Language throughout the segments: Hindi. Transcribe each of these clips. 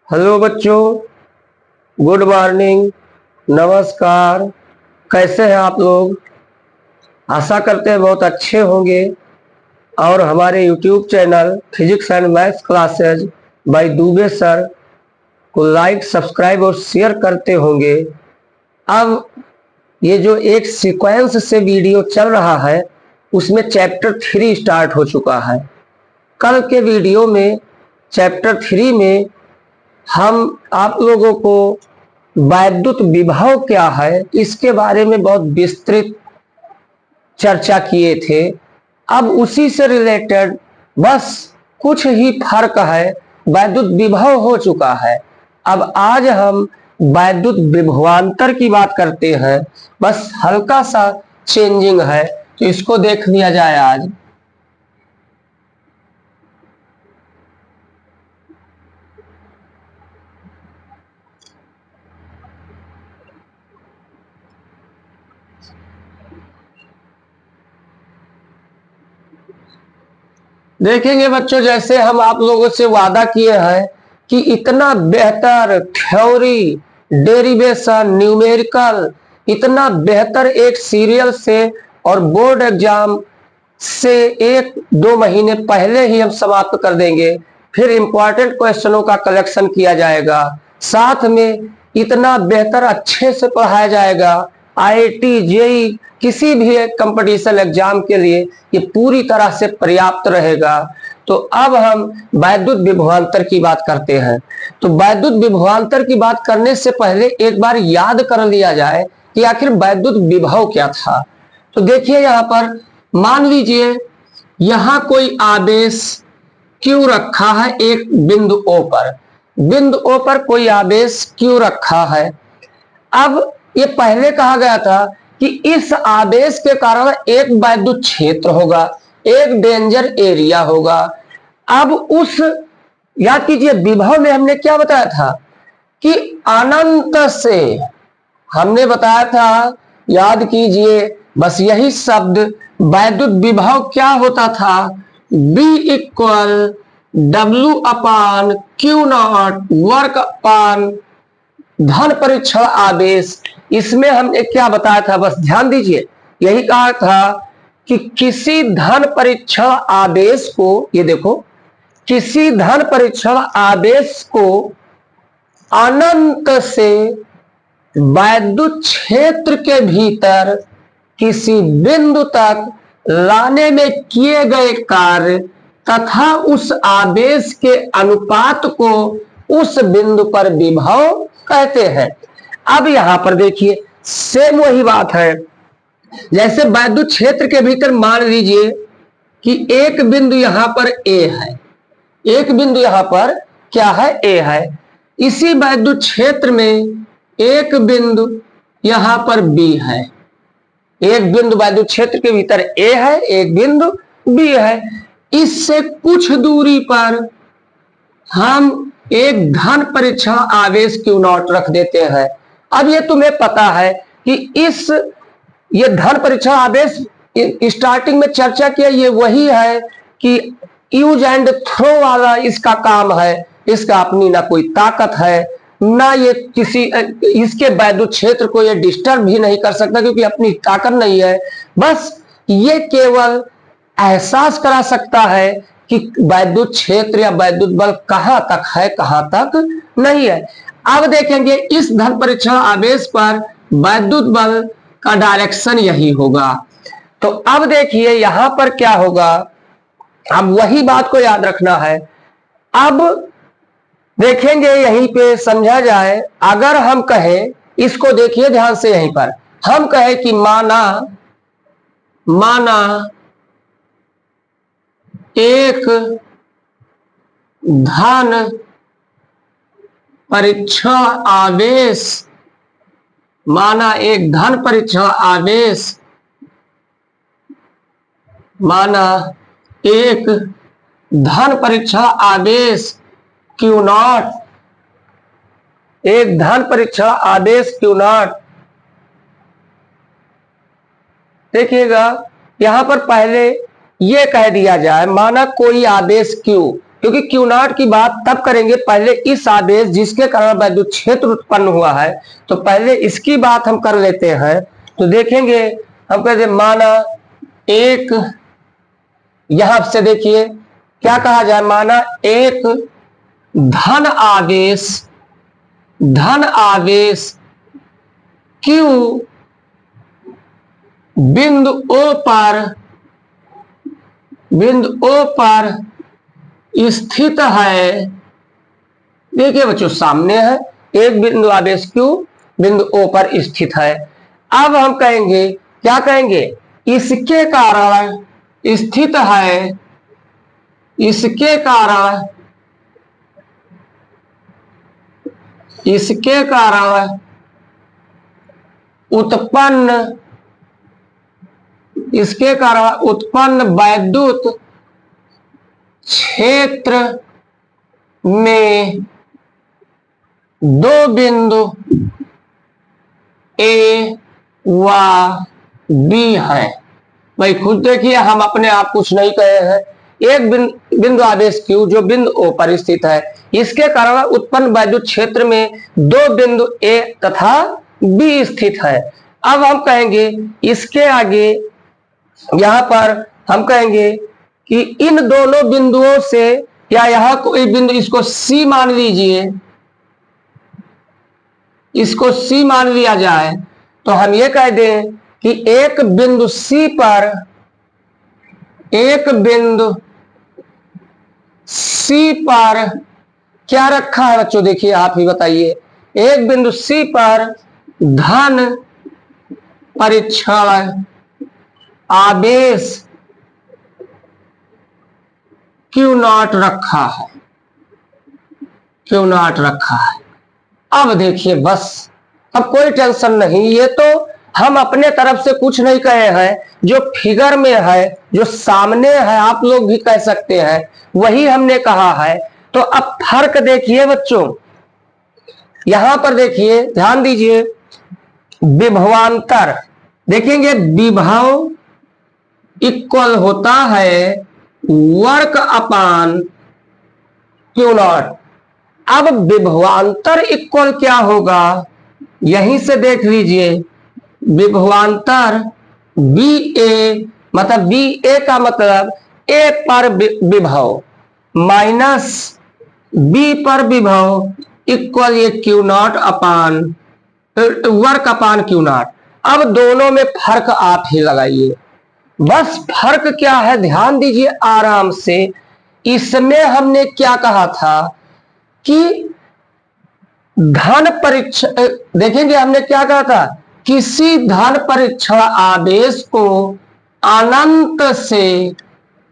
हेलो बच्चों, गुड मॉर्निंग, नमस्कार। कैसे हैं आप लोग? आशा करते हैं बहुत अच्छे होंगे और हमारे YouTube channel physics and maths classes by Dubey sir को लाइक, सब्सक्राइब और शेयर करते होंगे। अब ये जो एक सीक्वेंस से वीडियो चल रहा है उसमें चैप्टर 3 स्टार्ट हो चुका है। कल के वीडियो में चैप्टर 3 में हम आप लोगों को वैद्युत विभव क्या है इसके बारे में बहुत विस्तृत चर्चा किए थे। अब उसी से रिलेटेड बस कुछ ही फर्क है, वैद्युत विभव हो चुका है। अब आज हम वैद्युत विभवांतर की बात करते हैं, बस हल्का सा चेंजिंग है तो इसको देख लिया जाए आज। देखेंगे बच्चों, जैसे हम आप लोगों से वादा किए हैं कि इतना बेहतर थ्योरी, डेरिवेशन, न्यूमेरिकल, इतना बेहतर एक सीरियल से और बोर्ड एग्जाम से 1-2 महीने पहले ही हम समाप्त कर देंगे। फिर इंपॉर्टेंट क्वेश्चनों का कलेक्शन किया जाएगा, साथ में इतना बेहतर अच्छे से पढ़ाया जाएगा। आईआईटी, जेईई, किसी भी कंपटीशन एग्जाम के लिए ये पूरी तरह से पर्याप्त रहेगा। तो अब हम वैद्युत विभवांतर की बात करते हैं। तो वैद्युत विभवांतर की बात करने से पहले एक बार याद कर लिया जाए कि आखिर वैद्युत विभव क्या था। तो देखिए, यहाँ पर मान लीजिए यहां कोई आवेश Q रखा है एक बिंदु O पर, बिंदु O पर कोई आवेश Q रखा है। अब ये पहले कहा गया था कि इस आवेश के कारण एक वैद्युत क्षेत्र होगा, एक डेंजर एरिया होगा। अब उस, याद कीजिए, विभव में हमने क्या बताया था कि अनंत से, हमने बताया था, याद कीजिए, बस यही शब्द, वैद्युत विभव क्या होता था, B इक्वल W/Q0 वर्क अपान धन परीक्षण आवेश। इसमें हमने क्या बताया था, बस ध्यान दीजिए, यही कहा था कि किसी धन परीक्षण आवेश को, ये देखो, किसी धन परीक्षण आवेश को अनंत से वैद्युत क्षेत्र के भीतर किसी बिंदु तक लाने में किए गए कार्य तथा उस आवेश के अनुपात को उस बिंदु पर विभव कहते हैं। अब यहां पर देखिए, सेम वही बात है, जैसे वैद्युत क्षेत्र के भीतर मान लीजिए कि एक बिंदु यहां पर A है, एक बिंदु यहां पर क्या है, A है। इसी वैद्युत क्षेत्र में एक बिंदु यहां पर B है, एक बिंदु वैद्युत क्षेत्र के भीतर A है, एक बिंदु B है। इससे कुछ दूरी पर हम एक धन परीक्षण आवेश Q0 रख देते हैं। अब ये तुम्हें पता है कि ये धन परीक्षण आवेश स्टार्टिंग में चर्चा किया, ये वही है कि यूज एंड थ्रो वाला इसका काम है। इसका अपनी ना कोई ताकत है, ना ये किसी, इसके वैद्युत क्षेत्र को ये डिस्टर्ब भी नहीं कर सकता क्योंकि अपनी ताकत नहीं है। बस ये केवल एहसास करा सकता है कि वैद्युत क्षेत्र या वैद्युत बल कहां तक है, कहां तक नहीं है। अब देखेंगे इस धन परीक्षण आवेश पर वैद्युत बल का डायरेक्शन यही होगा। तो अब देखिए यहां पर क्या होगा, अब वही बात को याद रखना है। अब देखेंगे यहीं पे समझा जाए, अगर हम कहें, इसको देखिए ध्यान से, यहीं पर हम कहें कि माना एक धन परीक्षण आवेश, माना एक धन परीक्षण आवेश, माना एक धन परीक्षण आवेश Q0, एक धन परीक्षण आवेश Q0। देखिएगा यहां पर पहले ये कह दिया जाए, माना कोई आवेश Q, क्योंकि क्यू नॉट की बात तब करेंगे, पहले इस आवेश जिसके कारण वैद्युत क्षेत्र उत्पन्न हुआ है, तो पहले इसकी बात हम कर लेते हैं। तो देखेंगे, हम कहते माना एक, यहां से देखिए क्या कहा जाए, माना एक धन आवेश Q बिंदु O पर स्थित है। देखिए बच्चों, सामने है एक बिंदु आवेश Q बिंदु O पर स्थित है। अब हम कहेंगे, क्या कहेंगे, इसके कारण स्थित है, इसके कारण उत्पन्न वैद्युत क्षेत्र में दो बिंदु A व B है। भाई खुद देखिए, हम अपने आप कुछ नहीं कहे हैं। एक बिंदु आवेश Q जो बिंदु O पर स्थित है, इसके कारण उत्पन्न वैद्युत क्षेत्र में दो बिंदु A तथा B स्थित है। अब हम कहेंगे इसके आगे, यहां पर हम कहेंगे कि इन दोनों बिंदुओं से, या यहां कोई बिंदु, इसको C मान लीजिए, इसको C मान लिया जाए, तो हम ये कह दें कि एक बिंदु C पर क्या रखा है बच्चों, देखिए आप ही बताइए। एक बिंदु C पर धन परीक्षण आवेश Q नॉट रखा है। अब देखिए बस, अब कोई टेंशन नहीं, ये तो हम अपने तरफ से कुछ नहीं कहे हैं, जो फिगर में है, जो सामने है, आप लोग भी कह सकते हैं, वही हमने कहा है। तो अब फर्क देखिए बच्चों, यहां पर देखिए, ध्यान दीजिए, विभवांतर देखेंगे, विभव इक्वल होता है वर्क अपान Q नॉट। अब विभवांतर इक्वल क्या होगा, यहीं से देख लीजिए, विभवांतर BA, मतलब BA का मतलब A पर विभव माइनस B पर विभव इक्वल ये Q not upon work upon Q not. अब दोनों में फर्क आप ही लगाइए, बस फर्क क्या है ध्यान दीजिए आराम से। इसमें हमने क्या कहा था कि धन परीक्षण, देखेंगे हमने क्या कहा था, किसी धन परीक्षण आवेश को अनंत से,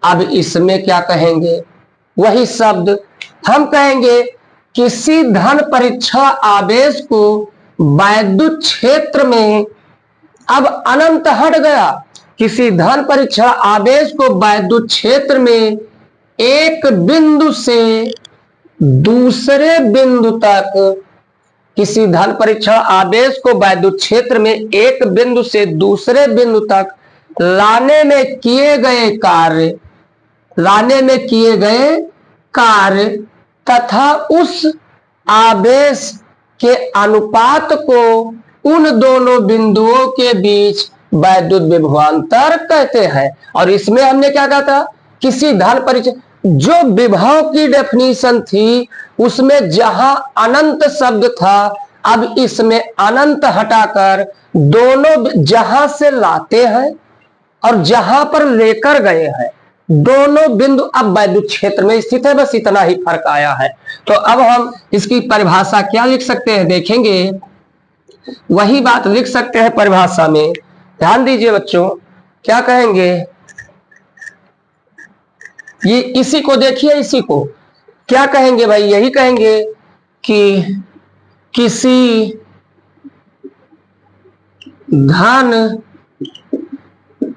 अब इसमें क्या कहेंगे, वही शब्द हम कहेंगे, किसी धन परीक्षण आवेश को वैद्युत क्षेत्र में, अब अनंत हट गया, किसी धन परीक्षण आवेश को वैद्युत क्षेत्र में एक बिंदु से दूसरे बिंदु तक, किसी धन परीक्षण आवेश को वैद्युत क्षेत्र में एक बिंदु से दूसरे बिंदु तक लाने में किए कार्य तथा उस आवेश के अनुपात को उन दोनों बिंदुओं के बीच वैद्युत विभवांतर कहते हैं। और इसमें हमने क्या कहा था, किसी धन परीक्षण, जो विभव की डेफिनेशन थी उसमें जहां अनंत शब्द था, अब इसमें अनंत हटाकर दोनों जहां से लाते हैं और जहां पर लेकर गए हैं, दोनों बिंदु अब वैद्युत क्षेत्र में स्थित है। बस इतना ही फर्क आया है। तो अब हम इसकी परिभाषा क्या लिख सकते हैं, देखेंगे, वही बात लिख सकते हैं परिभाषा में। ध्यान दीजिए बच्चों, क्या कहेंगे, ये इसी को देखिए, इसी को क्या कहेंगे भाई, यही कहेंगे कि किसी धन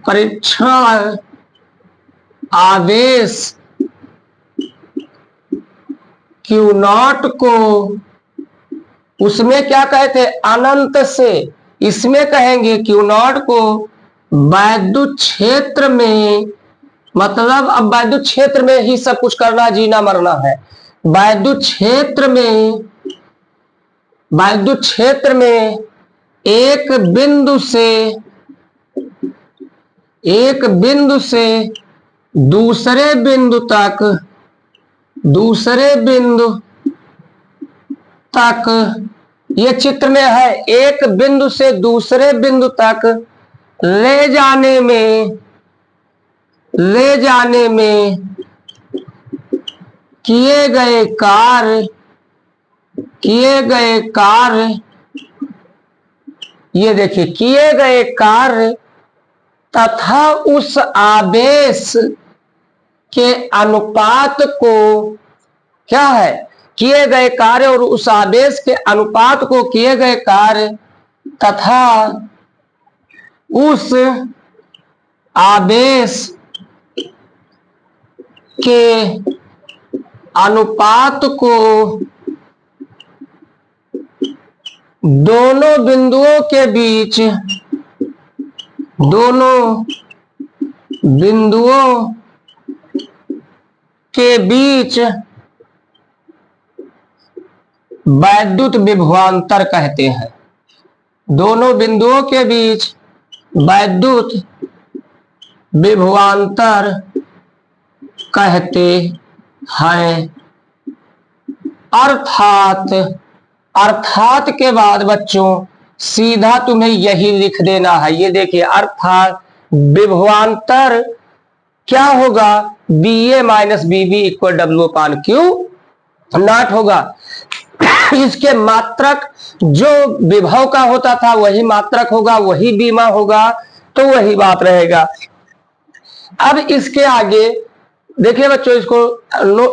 परीक्षण आवेश Q नॉट को, उसमें क्या कहते हैं, अनंत से, इसमें कहेंगे Q नॉट को वैद्युत क्षेत्र में मतलब अब वैद्युत क्षेत्र में ही सब कुछ करना, जीना मरना है। वैद्युत क्षेत्र में एक बिंदु से दूसरे बिंदु तक ये चित्र में है, एक बिंदु से दूसरे बिंदु तक ले जाने में किए गए कार्य, ये देखिए, किए गए कार्य तथा उस आवेश के अनुपात को, क्या है, किए गए कार्य और उस आवेश के अनुपात को, किए गए कार्य तथा उस आवेश के अनुपात को दोनों बिंदुओं के बीच वैद्युत विभवांतर कहते हैं। दोनों बिंदुओं के बीच वैद्युत विभवांतर कहते हैं। अर्थात के बाद बच्चों सीधा तुम्हें यही लिख देना है। ये देखिए, अर्थात विभवांतर क्या होगा, BA minus BB equal W/Q0 होगा। इसके मात्रक जो विभव का होता था वही मात्रक होगा, वही बीमा होगा, तो वही बात रहेगा। अब इसके आगे देखिए बच्चों, इसको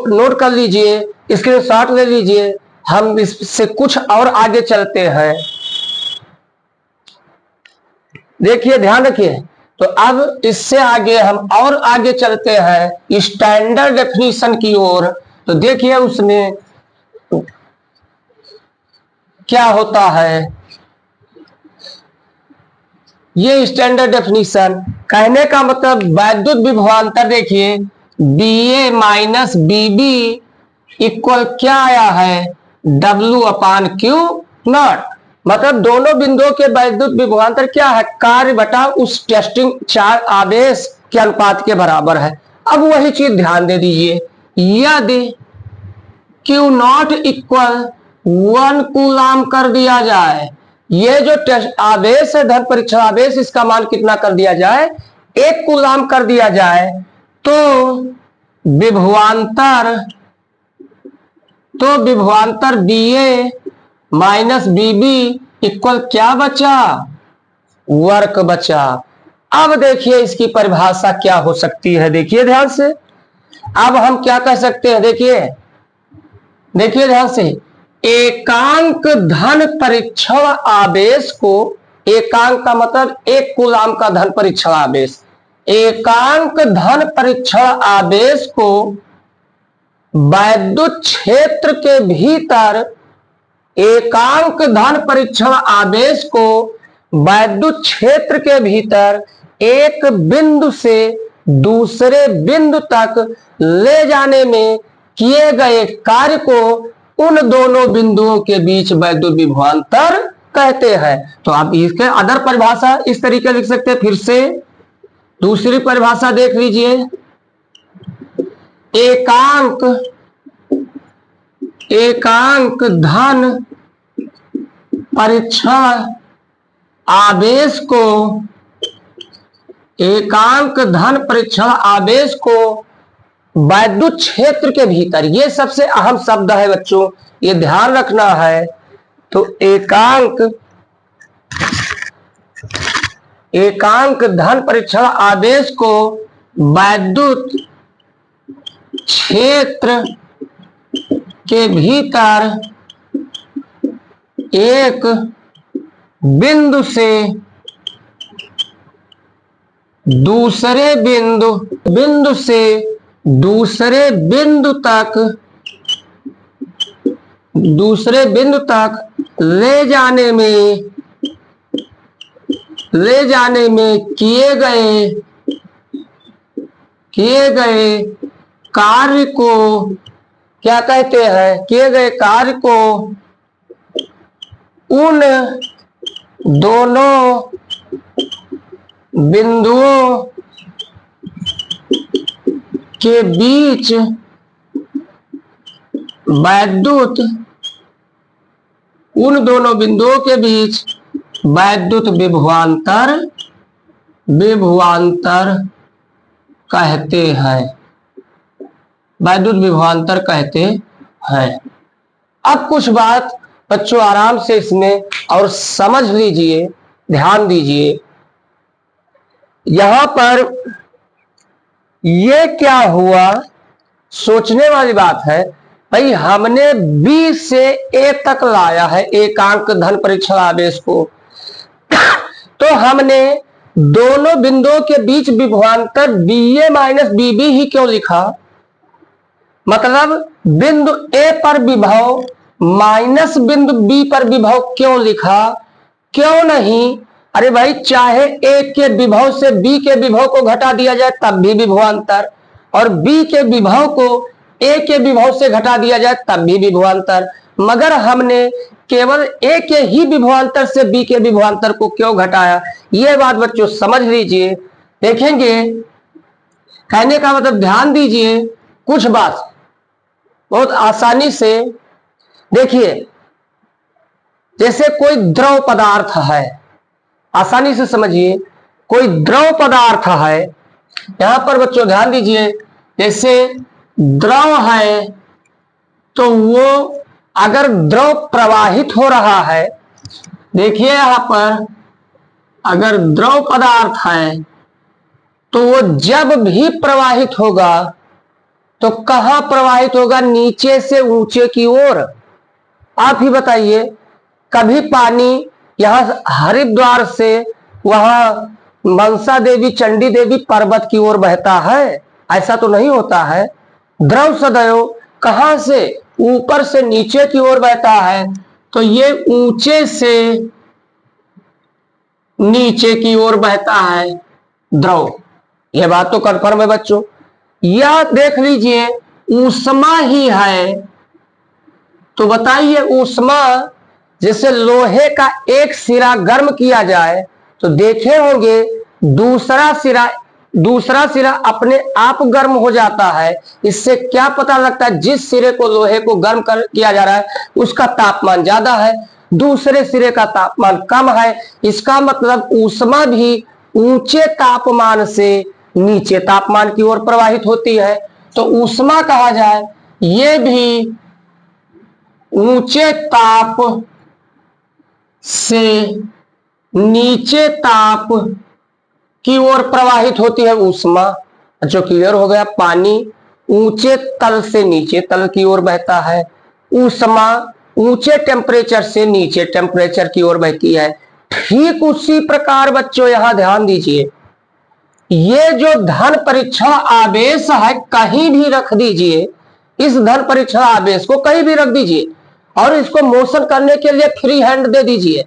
नोट कर लीजिए, इसके शॉर्ट ले लीजिए। हम इससे कुछ और आगे चलते हैं। देखिए, ध्यान रखिए। तो अब इससे आगे हम और आगे चलते हैं स्टैंडर्ड डेफिनेशन की ओर। तो देखिए उसमें क्या होता है। ये स्टैंडर्ड डेफिनेशन कहने का मतलब वैद्युत विभवांतर, देखिए BA माइनस BB इक्वल क्या आया है, W/Q0। मतलब दोनों बिंदुओं के वैद्युत विभवांतर क्या है, कार्य बटा उस टेस्टिंग चार्ज आवेश के अनुपात के बराबर है। अब वही चीज ध्यान दे दीजिए, यदि Q0 इक्वल 1 कूलाम कर दिया जाए, ये जो टेस्ट आवेश है, धन परीक्षण आवेश, इसका मान कितना कर दिया जाए, 1 कूलाम कर दिया जाए, तो विभवांतर BA माइनस BB इक्वल क्या बचा, वर्क बचा। अब देखिए इसकी परिभाषा क्या हो सकती है, देखिए ध्यान से। अब हम क्या कह सकते हैं, देखिए ध्यान से, एकांक धन परीक्षण आवेश को, एकांक का मतलब 1 कूलाम का धन परीक्षण आवेश, एकांक धन परीक्षण आवेश को वैद्युत क्षेत्र के भीतर, एकांक धन परीक्षण आवेश को वैद्युत क्षेत्र के भीतर एक बिंदु से दूसरे बिंदु तक ले जाने में किए गए कार्य को उन दोनों बिंदुओं के बीच वैद्युत विभवांतर कहते हैं। तो आप इसके अदर परिभाषा इस तरीके लिख सकते हैं। फिर से दूसरी परिभाषा देख लीजिए, एकांक धन परीक्षण आवेश को, एकांक धन परीक्षण आवेश को वैद्युत क्षेत्र के भीतर, ये सबसे अहम शब्द है बच्चों, ये ध्यान रखना है। तो एकांक धन परीक्षण आवेश को वैद्युत क्षेत्र के भीतर एक बिंदु से दूसरे बिंदु तक ले जाने में किए गए कार्य को क्या कहते हैं, किए गए कार्य को उन दोनों बिंदुओं के बीच वैद्युत, उन दोनों बिंदुओं के बीच वैद्युत विभवांतर, विभवांतर कहते हैं, वैद्युत विभवांतर कहते हैं। अब कुछ बात बच्चों आराम से इसमें और समझ लीजिए, ध्यान दीजिए। यहां पर ये क्या हुआ, सोचने वाली बात है। भाई हमने बी से ए तक लाया है एकांक धन परीक्षण आवेश को, तो हमने दोनों बिंदुओं के बीच विभवांतर बी ए माइनस बीबी ही क्यों लिखा? मतलब बिंदु ए पर विभव माइनस बिंदु बी पर विभव क्यों लिखा? क्यों नहीं? अरे भाई चाहे ए के विभव से बी के विभव को घटा दिया जाए तब भी विभवांतर, और बी के विभव को ए के विभव से घटा दिया जाए तब भी विभवांतर, मगर हमने केवल ए के ही विभवांतर से बी के विभवांतर को क्यों घटाया? यह बात बच्चों समझ लीजिए। देखेंगे, कहने का मतलब ध्यान दीजिए, कुछ बात बहुत आसानी से देखिए। जैसे कोई द्रव पदार्थ है, आसानी से समझिए, कोई द्रव पदार्थ है, यहां पर बच्चों ध्यान दीजिए। जैसे द्रव है तो वो अगर द्रव प्रवाहित हो रहा है, देखिए यहां पर अगर द्रव पदार्थ है तो वो जब भी प्रवाहित होगा तो कहां प्रवाहित होगा? नीचे से ऊंचे की ओर। आप ही बताइए, कभी पानी यहां हरिद्वार से वहां मनसा देवी चंडी देवी पर्वत की ओर बहता है? ऐसा तो नहीं होता है। द्रव सदैव कहां से? ऊपर से नीचे की ओर बहता है, तो ये ऊंचे से नीचे की ओर बहता है द्रव। यह बात तो कन्फर्म है बच्चों। यह देख लीजिए ऊष्मा ही है, तो बताइए ऊष्मा, जैसे लोहे का एक सिरा गर्म किया जाए तो देखे होंगे दूसरा सिरा अपने आप गर्म हो जाता है। इससे क्या पता लगता है? जिस सिरे को लोहे को गर्म किया जा रहा है उसका तापमान ज्यादा है, दूसरे सिरे का तापमान कम है। इसका मतलब ऊष्मा भी ऊंचे तापमान से नीचे तापमान की ओर प्रवाहित होती है, तो ऊष्मा कहा जाए। ये भी ऊंचे ताप से नीचे ताप की ओर प्रवाहित होती है ऊष्मा। जो क्लियर हो गया, पानी ऊंचे तल से नीचे तल की ओर बहता है, ऊष्मा ऊंचे टेम्परेचर से नीचे टेम्परेचर की ओर बहती है। ठीक उसी प्रकार बच्चों यहां ध्यान दीजिए, ये जो धन परीक्षण आवेश है कहीं भी रख दीजिए, इस धन परीक्षण आवेश को कहीं भी रख दीजिए और इसको मोशन करने के लिए फ्री हैंड दे दीजिए,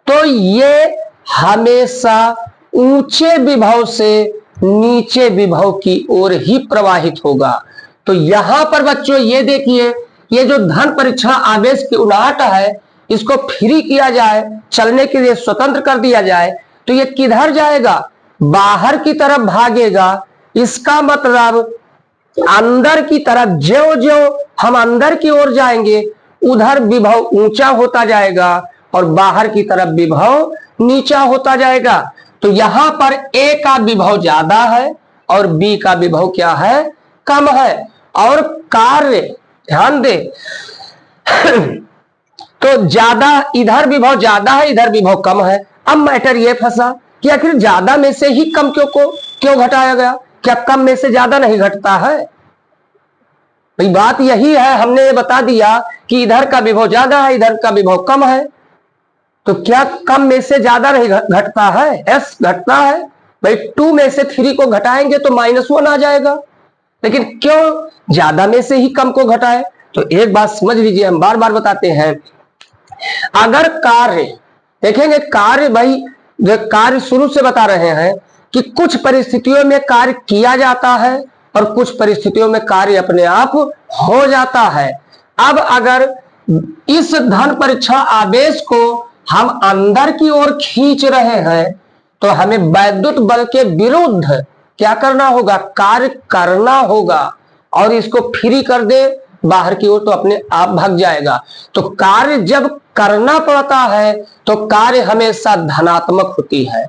तो ये हमेशा ऊंचे विभव से नीचे विभव की ओर ही प्रवाहित होगा। तो यहां पर बच्चों ये देखिए, ये जो धन परीक्षण आवेश की उलाहट है, इसको फ्री किया जाए, चलने के लिए स्वतंत्र कर दिया जाए, तो ये किधर जाएगा? बाहर की तरफ भागेगा। इसका मतलब अंदर की तरफ, ज्यों ज्यों हम अंदर की ओर जाएंगे उधर विभव ऊंचा होता जाएगा और बाहर की तरफ विभव नीचा होता जाएगा। तो यहां पर ए का विभव ज्यादा है और बी का विभव क्या है? कम है। और कार्य ध्यान दे तो ज्यादा, इधर विभव ज्यादा है, इधर विभव कम है। अब मैटर ये फंसा कि आखिर ज्यादा में से ही कम क्यों घटाया गया? क्या कम में से ज्यादा नहीं घटता है? भाई बात यही है, हमने ये बता दिया कि इधर का विभव ज्यादा है, इधर का विभव कम है, तो क्या कम में से ज्यादा नहीं घटता है? यस, घटता है। भाई 2 में से 3 को घटाएंगे तो -1 आ जाएगा, लेकिन क्यों ज्यादा में से ही कम को घटाए? तो एक बात समझ लीजिए, हम बार बार बताते हैं, अगर कार्य देखेंगे, कार्य भाई जो कार्य शुरू से बता रहे हैं कि कुछ परिस्थितियों में कार्य किया जाता है और कुछ परिस्थितियों में कार्य अपने आप हो जाता है। अब अगर इस धन परीक्षा आवेश को हम अंदर की ओर खींच रहे हैं तो हमें वैद्युत बल के विरुद्ध क्या करना होगा, कार्य करना होगा। और इसको फ्री कर दे बाहर की ओर तो अपने आप भाग जाएगा। तो कार्य जब करना पड़ता है तो कार्य हमेशा धनात्मक होती है।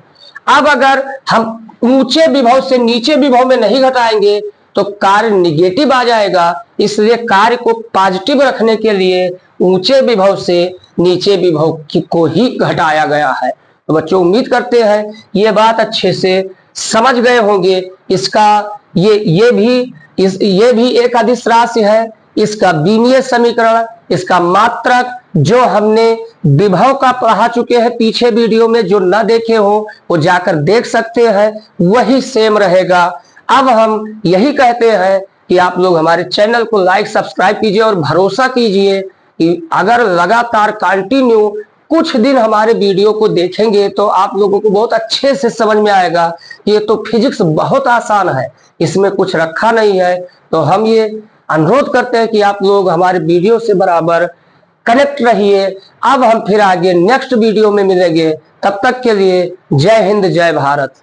अब अगर हम ऊंचे विभव से नीचे विभव में नहीं घटाएंगे तो कार्य निगेटिव आ जाएगा। इसलिए कार्य को पॉजिटिव रखने के लिए ऊंचे विभव से नीचे विभव को ही घटाया गया है। तो बच्चों उम्मीद करते हैं ये बात अच्छे से समझ गए होंगे। इसका ये भी एक अदिश राशि है, इसका बीमीय समीकरण, इसका मात्रक जो हमने विभव का पढ़ा चुके हैं पीछे वीडियो में, जो ना देखे हो वो जाकर देख सकते हैं, वही सेम रहेगा। अब हम यही कहते हैं कि आप लोग हमारे चैनल को लाइक सब्सक्राइब कीजिए और भरोसा कीजिए कि अगर लगातार कंटिन्यू कुछ दिन हमारे वीडियो को देखेंगे तो आप लोगों को बहुत अच्छे से समझ में आएगा कि ये तो फिजिक्स बहुत आसान है, इसमें कुछ रखा नहीं है। तो हम ये अनुरोध करते हैं कि आप लोग हमारे वीडियो से बराबर कनेक्ट रहिए। अब हम फिर आगे नेक्स्ट वीडियो में मिलेंगे, तब तक के लिए जय हिंद जय भारत।